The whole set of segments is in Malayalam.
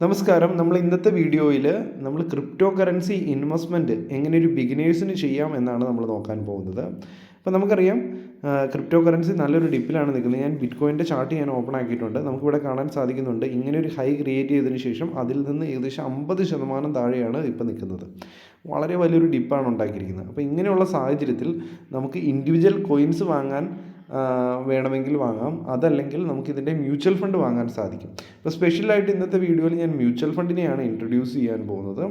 നമസ്കാരം. നമ്മൾ ഇന്നത്തെ വീഡിയോയിൽ നമ്മൾ ക്രിപ്റ്റോ കറൻസി ഇൻവെസ്റ്റ്മെൻറ്റ് എങ്ങനെ ഒരു ബിഗിനേഴ്സിന് ചെയ്യാം എന്നാണ് നമ്മൾ നോക്കാൻ പോകുന്നത്. അപ്പോൾ നമുക്കറിയാം ക്രിപ്റ്റോ കറൻസി നല്ലൊരു ഡിപ്പിലാണ് നിൽക്കുന്നത്. ഞാൻ ബിറ്റ്കോയിൻ്റെ ചാർട്ട് ഞാൻ ഓപ്പൺ ആക്കിയിട്ടുണ്ട്. നമുക്കിവിടെ കാണാൻ സാധിക്കുന്നുണ്ട്, ഇങ്ങനെ ഒരു ഹൈ ക്രിയേറ്റ് ചെയ്തതിന് ശേഷം അതിൽ നിന്ന് ഏകദേശം 50% താഴെയാണ് ഇപ്പോൾ നിൽക്കുന്നത്. വളരെ വലിയൊരു ഡിപ്പാണ് ഉണ്ടാക്കിയിരിക്കുന്നത്. അപ്പോൾ ഇങ്ങനെയുള്ള സാഹചര്യത്തിൽ നമുക്ക് ഇൻഡിവിജ്വൽ കോയിൻസ് വാങ്ങാൻ വേണമെങ്കിൽ വാങ്ങാം, അതല്ലെങ്കിൽ നമുക്കിതിൻ്റെ മ്യൂച്വൽ ഫണ്ട് വാങ്ങാൻ സാധിക്കും. ഇപ്പോൾ സ്പെഷ്യലായിട്ട് ഇന്നത്തെ വീഡിയോയിൽ ഞാൻ മ്യൂച്വൽ ഫണ്ടിനെയാണ് ഇൻട്രൊഡ്യൂസ് ചെയ്യാൻ പോകുന്നത്.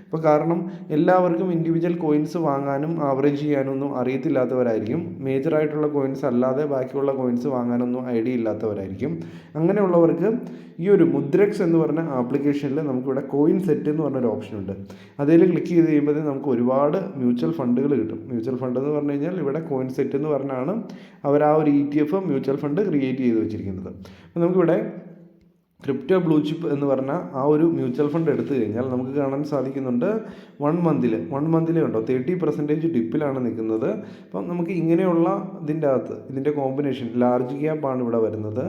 ഇപ്പോൾ കാരണം എല്ലാവർക്കും ഇൻഡിവിജ്വൽ കോയിൻസ് വാങ്ങാനും ആവറേജ് ചെയ്യാനൊന്നും അറിയത്തില്ലാത്തവരായിരിക്കും. മേജറായിട്ടുള്ള കോയിൻസ് അല്ലാതെ ബാക്കിയുള്ള കോയിൻസ് വാങ്ങാനൊന്നും ഐഡിയ ഇല്ലാത്തവരായിരിക്കും. അങ്ങനെയുള്ളവർക്ക് ഈ ഒരു മുദ്രക്സ് എന്ന് പറഞ്ഞ ആപ്ലിക്കേഷനിൽ നമുക്കിവിടെ കോയിൻ സെറ്റ് എന്ന് പറഞ്ഞൊരു ഓപ്ഷനുണ്ട്. അതിൽ ക്ലിക്ക് ചെയ്ത് കഴിയുമ്പോഴത്തേക്കും നമുക്ക് ഒരുപാട് മ്യൂച്വൽ ഫണ്ടുകൾ കിട്ടും. മ്യൂച്വൽ ഫണ്ട് എന്ന് പറഞ്ഞു കഴിഞ്ഞാൽ ഇവിടെ കോയിൻ സെറ്റ് എന്ന് പറഞ്ഞാണ് അവർ ആ ഒരു ETF മ്യൂച്വൽ ഫണ്ട് ക്രിയേറ്റ് ചെയ്ത് വെച്ചിരിക്കുന്നത്. അപ്പോൾ നമുക്കിവിടെ ക്രിപ്റ്റോ ബ്ലൂ ചിപ്പ് എന്ന് പറഞ്ഞ ആ ഒരു മ്യൂച്വൽ ഫണ്ട് എടുത്തു കഴിഞ്ഞാൽ നമുക്ക് കാണാൻ സാധിക്കുന്നുണ്ട്, വൺ മന്തിൽ ഉണ്ടോ 30% ഡിപ്പിലാണ് നിൽക്കുന്നത്. അപ്പം നമുക്ക് ഇങ്ങനെയുള്ള ഇതിൻ്റെ കോമ്പിനേഷൻ ലാർജ് ക്യാപ്പാണ് ഇവിടെ വരുന്നത്.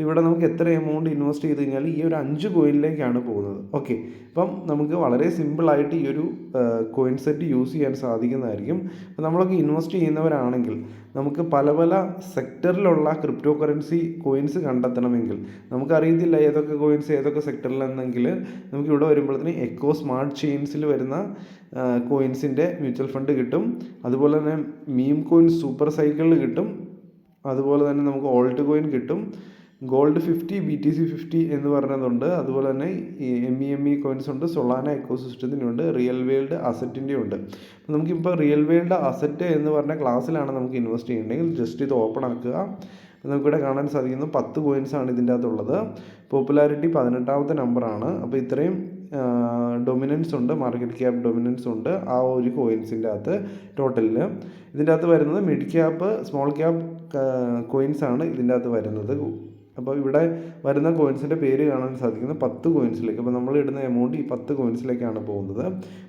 ഇവിടെ നമുക്ക് എത്ര എമൗണ്ട് ഇൻവെസ്റ്റ് ചെയ്ത് കഴിഞ്ഞാൽ ഈ ഒരു 5 കോയിനിലേക്കാണ് പോകുന്നത്. ഓക്കെ, അപ്പം നമുക്ക് വളരെ സിമ്പിളായിട്ട് ഈ ഒരു കോയിൻ സെറ്റ് യൂസ് ചെയ്യാൻ സാധിക്കുന്നതായിരിക്കും. അപ്പോൾ നമ്മളൊക്കെ ഇൻവെസ്റ്റ് ചെയ്യുന്നവരാണെങ്കിൽ നമുക്ക് പല പല സെക്ടറിലുള്ള ക്രിപ്റ്റോ കറൻസി കോയിൻസ് കണ്ടെത്തണമെങ്കിൽ നമുക്കറിയത്തില്ല ഏതൊക്കെ കോയിൻസ് ഏതൊക്കെ സെക്ടറിലെന്നെങ്കിൽ നമുക്ക് ഇവിടെ വരുമ്പോഴത്തേന് എക്കോ സ്മാർട്ട് ചെയിൻസിൽ വരുന്ന കോയിൻസിൻ്റെ മ്യൂച്വൽ ഫണ്ട് കിട്ടും. അതുപോലെ തന്നെ മീം കോയിൻ സൂപ്പർ സൈക്കിളിൽ കിട്ടും. അതുപോലെ തന്നെ നമുക്ക് ഓൾട്ട് കോയിൻ കിട്ടും. ഗോൾഡ് 50 BTC 50 എന്ന് പറഞ്ഞതുണ്ട്. അതുപോലെ തന്നെ ഈ MEME കോയിൻസ് ഉണ്ട്, സൊളാന എക്കോസിസ്റ്റത്തിനുണ്ട്, റിയൽ വേൾഡ് അസറ്റിൻ്റെ ഉണ്ട്. അപ്പോൾ നമുക്കിപ്പോൾ റിയൽ വേൾഡ് അസറ്റ് എന്ന് പറഞ്ഞ ക്ലാസ്സിലാണ് നമുക്ക് ഇൻവെസ്റ്റ് ചെയ്യണമെങ്കിൽ ജസ്റ്റ് ഇത് ഓപ്പൺ ആക്കുക. നമുക്കിവിടെ കാണാൻ സാധിക്കുന്നു 10 കോയിൻസാണ് ഇതിൻ്റെ അകത്തുള്ളത്. പോപ്പുലാരിറ്റി 18ാമത്തെ നമ്പറാണ്. അപ്പോൾ ഇത്രയും ഡൊമിനൻസ് ഉണ്ട്, മാർക്കറ്റ് ക്യാപ്പ് ഡൊമിനൻസ് ഉണ്ട് ആ ഒരു കോയിൻസിൻ്റെ അകത്ത്. ടോട്ടലിൽ ഇതിൻ്റെ അകത്ത് വരുന്നത് മിഡ് ക്യാപ്പ് സ്മോൾ ക്യാപ്പ് കോയിൻസാണ് ഇതിൻ്റെ അകത്ത് വരുന്നത്. അപ്പോൾ ഇവിടെ വരുന്ന കോയിൻസിൻ്റെ പേര് കാണാൻ സാധിക്കുന്നു 10 കോയിൻസിലേക്ക്. അപ്പോൾ നമ്മൾ ഇടുന്ന എമൗണ്ട് ഈ 10 കോയിൻസിലേക്കാണ് പോകുന്നത്.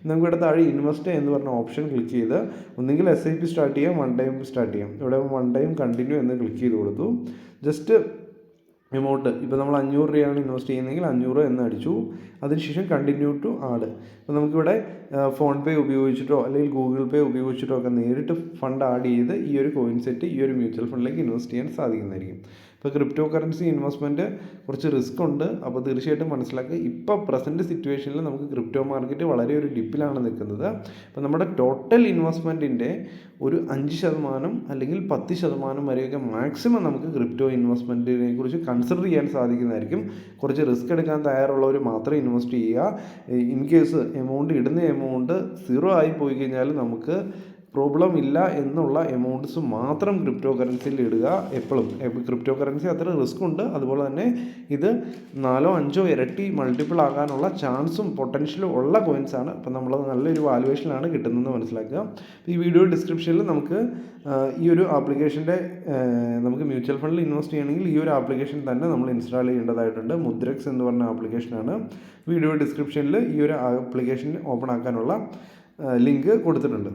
നമുക്കിവിടെ താഴെ ഇൻവെസ്റ്റ് എന്ന് പറഞ്ഞ ഓപ്ഷൻ ക്ലിക്ക് ചെയ്ത് ഒന്നുകിൽ SIP സ്റ്റാർട്ട് ചെയ്യാം, വൺ ടൈം സ്റ്റാർട്ട് ചെയ്യാം. ഇവിടെ വൺ ടൈം കണ്ടിന്യൂ എന്ന് ക്ലിക്ക് ചെയ്ത് കൊടുത്തു. ജസ്റ്റ് എമൗണ്ട് ഇപ്പോൾ നമ്മൾ 500 രൂപയാണ് ഇൻവെസ്റ്റ് ചെയ്യുന്നതെങ്കിൽ 500 എന്ന് അടിച്ചു. അതിനുശേഷം കണ്ടിന്യൂ ടു ആഡ്. അപ്പോൾ നമുക്കിവിടെ ഫോൺ പേ ഉപയോഗിച്ചിട്ടോ അല്ലെങ്കിൽ ഗൂഗിൾ പേ ഉപയോഗിച്ചിട്ടോ ഒക്കെ നേരിട്ട് ഫണ്ട് ആഡ് ചെയ്ത് ഈ ഒരു കോയിൻ സെറ്റ് ഈ ഒരു മ്യൂച്വൽ ഫണ്ടിലേക്ക് ഇൻവെസ്റ്റ് ചെയ്യാൻ സാധിക്കുന്നതായിരിക്കും. ഇപ്പോൾ ക്രിപ്റ്റോ കറൻസി ഇൻവെസ്റ്റ്മെൻറ്റ് കുറച്ച് റിസ്ക് ഉണ്ട്. അപ്പോൾ തീർച്ചയായിട്ടും മനസ്സിലാക്കുക, ഇപ്പോൾ പ്രസൻറ്റ് സിറ്റുവേഷനിൽ നമുക്ക് ക്രിപ്റ്റോ മാർക്കറ്റ് വളരെ ഒരു ഡിപ്പിലാണ് നിൽക്കുന്നത്. അപ്പോൾ നമ്മുടെ ടോട്ടൽ ഇൻവെസ്റ്റ്മെൻറ്റിൻ്റെ ഒരു 5% അല്ലെങ്കിൽ 10% വരെയൊക്കെ മാക്സിമം നമുക്ക് ക്രിപ്റ്റോ ഇൻവെസ്റ്റ്മെൻറ്റിനെ കുറിച്ച് കൺസിഡർ ചെയ്യാൻ സാധിക്കുന്നതായിരിക്കും. കുറച്ച് റിസ്ക് എടുക്കാൻ തയ്യാറുള്ളവർ മാത്രം ഇൻവെസ്റ്റ് ചെയ്യുക. ഇൻ കേസ് ഇടുന്ന എമൗണ്ട് 0 ആയി പോയി കഴിഞ്ഞാൽ നമുക്ക് പ്രോബ്ലം ഇല്ല എന്നുള്ള എമൗണ്ട്സ് മാത്രം ക്രിപ്റ്റോ കറൻസിയിൽ ഇടുക. എപ്പോഴും ക്രിപ്റ്റോ കറൻസി അത്ര റിസ്ക് ഉണ്ട്. അതുപോലെ തന്നെ ഇത് 4-5 ഇരട്ടി മൾട്ടിപ്പിൾ ആകാനുള്ള ചാൻസും പൊട്ടൻഷ്യലും ഉള്ള കോയിൻസാണ്. അപ്പം നമ്മൾ നല്ലൊരു വാല്യുവേഷനാണ് കിട്ടുന്നതെന്ന് മനസ്സിലാക്കുക. ഈ വീഡിയോ ഡിസ്ക്രിപ്ഷനിൽ നമുക്ക് ഈ ഒരു ആപ്ലിക്കേഷൻ്റെ നമുക്ക് മ്യൂച്വൽ ഫണ്ടിൽ ഇൻവെസ്റ്റ് ചെയ്യണമെങ്കിൽ ഈ ഒരു ആപ്ലിക്കേഷൻ തന്നെ നമ്മൾ ഇൻസ്റ്റാൾ ചെയ്യേണ്ടതായിട്ടുണ്ട്. മുദ്രക്സ് എന്ന് പറഞ്ഞ ആപ്ലിക്കേഷനാണ്. വീഡിയോ ഡിസ്ക്രിപ്ഷനിൽ ഈ ഒരു ആപ്ലിക്കേഷൻ ഓപ്പൺ ആക്കാനുള്ള ലിങ്ക് കൊടുത്തിട്ടുണ്ട്.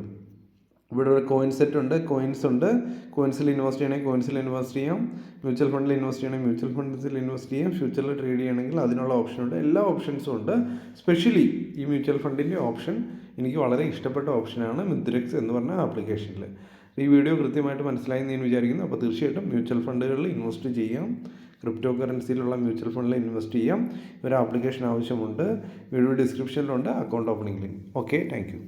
ഇവിടെ ഒരു കോയിൻ സെറ്റ് ഉണ്ട്, കോയിൻസ് ഉണ്ട്. കോയിൻസിൽ ഇൻവെസ്റ്റ് ചെയ്യണമെങ്കിൽ കോയിൻസിൽ ഇൻവെസ്റ്റ് ചെയ്യാം. മ്യൂച്വൽ ഫണ്ടിൽ ഇൻവെസ്റ്റ് ചെയ്യണമെങ്കിൽ മ്യൂച്വൽ ഫണ്ട്സിൽ ഇൻവെസ്റ്റ് ചെയ്യാം. ഫ്യൂച്ചറിൽ ട്രേഡ് ചെയ്യണമെങ്കിൽ അതിനുള്ള ഓപ്ഷനുണ്ട്. എല്ലാ ഓപ്ഷൻസും ഉണ്ട്. സ്പെഷ്യലി ഈ മ്യൂച്വൽ ഫണ്ടിൻ്റെ ഓപ്ഷൻ എനിക്ക് വളരെ ഇഷ്ടപ്പെട്ട ഓപ്ഷനാണ് മുദ്രക്സ് എന്ന് പറഞ്ഞ ആപ്ലിക്കേഷനിൽ. ഈ വീഡിയോ കൃത്യമായിട്ട് മനസ്സിലായി എന്ന് ഞാൻ വിചാരിക്കുന്നു. അപ്പോൾ തീർച്ചയായിട്ടും മ്യൂച്വൽ ഫണ്ടുകളിൽ ഇൻവെസ്റ്റ് ചെയ്യാം. ക്രിപ്റ്റോ കറൻസിയിലുള്ള മ്യൂച്വൽ ഫണ്ടിൽ ഇൻവെസ്റ്റ് ചെയ്യാം. ഒരു ആപ്ലിക്കേഷൻ ആവശ്യമുണ്ട്. വീഡിയോ ഡിസ്ക്രിപ്ഷനിലുണ്ട് account opening link. Okay, thank U.